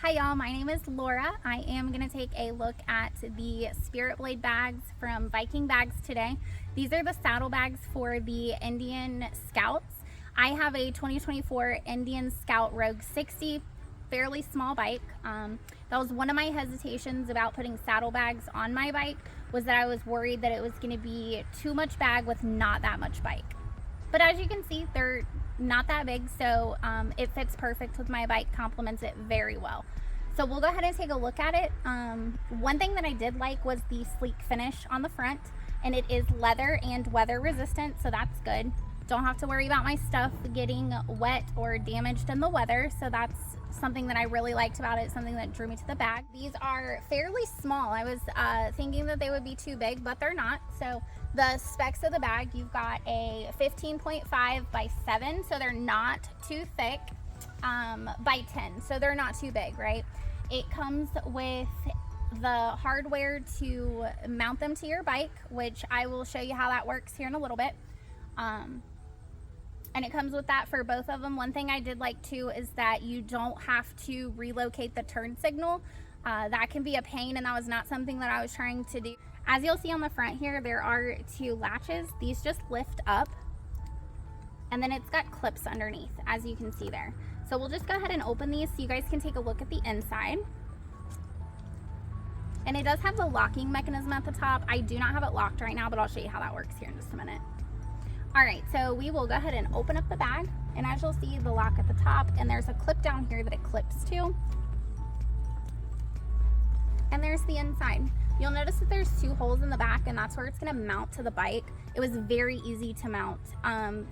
Hi y'all, my name is Laura. I am going to take a look at the SpiritBlade bags from Viking Bags today. These are the saddlebags for the Indian Scouts. I have a 2024 Indian Scout Rogue 60, fairly small bike. That was one of my hesitations about putting saddlebags on my bike, was that I was worried that it was going to be too much bag with not that much bike. But as you can see, they're not that big, so it fits perfect with my bike, complements it very well. So we'll go ahead and take a look at it. One thing that I did like was the sleek finish on the front, and it is leather and weather resistant, so that's good. Don't have to worry about my stuff getting wet or damaged in the weather, so that's something that I really liked about it, something that drew me to the bag. These are fairly small. I was thinking that they would be too big, but they're not. So the specs of the bag, you've got a 15.5 by 7, so they're not too thick, by 10, so they're not too big, right? It comes with the hardware to mount them to your bike, which I will show you how that works here in a little bit. And it comes with that for both of them. One thing I did like too is that you don't have to relocate the turn signal. That can be a pain, and that was not something that I was trying to do. As you'll see on the front here, there are 2 latches. These just lift up, and then it's got clips underneath, as you can see there. So we'll just go ahead and open these so you guys can take a look at the inside. And it does have the locking mechanism at the top. I do not have it locked right now, but I'll show you how that works here in just a minute. All right, so we will go ahead and open up the bag, and as you'll see, the lock at the top, and there's a clip down here that it clips to. And there's the inside. You'll notice that there's 2 holes in the back, and that's where it's gonna mount to the bike. It was very easy to mount.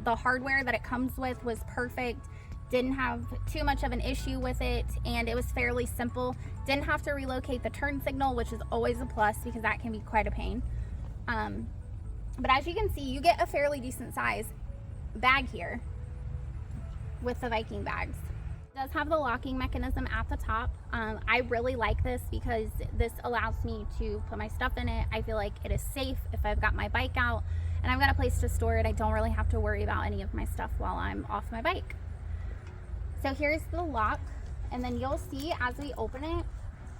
The hardware that it comes with was perfect. Didn't have too much of an issue with it, and it was fairly simple. Didn't have to relocate the turn signal, which is always a plus because that can be quite a pain. But as you can see, you get a fairly decent size bag here with the Viking bags. It does have the locking mechanism at the top. I really like this because this allows me to put my stuff in it. I feel like it is safe if I've got my bike out and I've got a place to store it. I don't really have to worry about any of my stuff while I'm off my bike. So here's the lock, and then you'll see as we open it,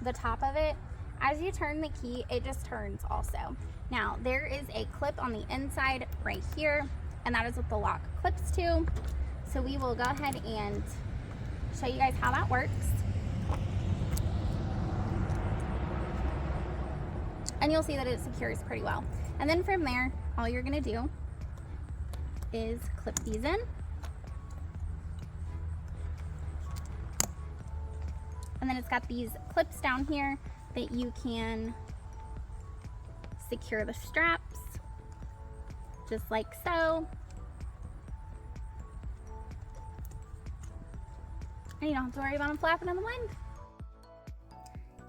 the top of it, as you turn the key, it just turns also. Now, there is a clip on the inside right here, and that is what the lock clips to. So we will go ahead and show you guys how that works. And you'll see that it secures pretty well. And then from there, all you're gonna do is clip these in. And then it's got these clips down here that you can secure the straps, just like so. And you don't have to worry about them flapping in the wind.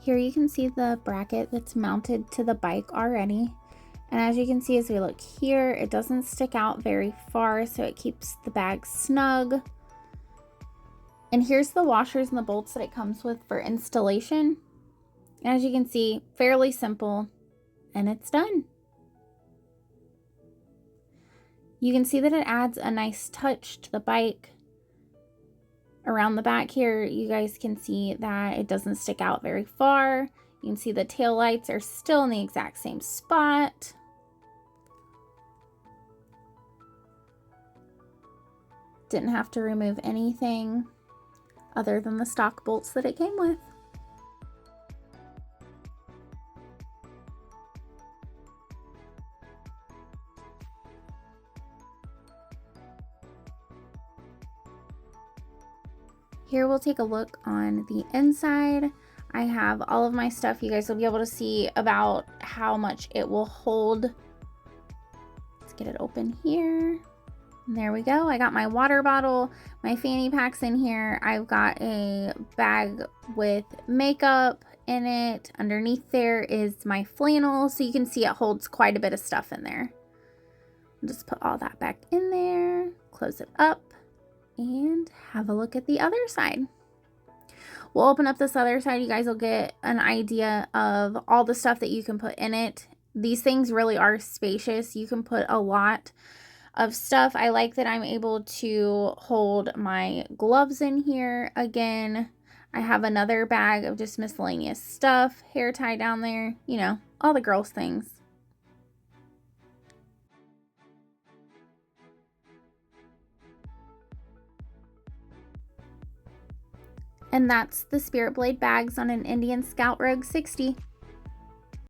Here you can see the bracket that's mounted to the bike already. And as you can see, as we look here, it doesn't stick out very far, so it keeps the bag snug. And here's the washers and the bolts that it comes with for installation. As you can see, fairly simple, and it's done. You can see that it adds a nice touch to the bike. Around the back here, you guys can see that it doesn't stick out very far. You can see the tail lights are still in the exact same spot. Didn't have to remove anything other than the stock bolts that it came with. Here we'll take a look on the inside. I have all of my stuff. You guys will be able to see about how much it will hold. Let's get it open here. And there we go. I got my water bottle, my fanny packs in here. I've got a bag with makeup in it. Underneath there is my flannel, so you can see it holds quite a bit of stuff in there. I'll just put all that back in there, close it up, and have a look at the other side. We'll open up this other side. You guys will get an idea of all the stuff that you can put in it. These things really are spacious. You can put a lot of stuff. I like that I'm able to hold my gloves in here. Again, I have another bag of just miscellaneous stuff, hair tie down there, you know, all the girls' things. And that's the SpiritBlade bags on an Indian Scout Rogue 60.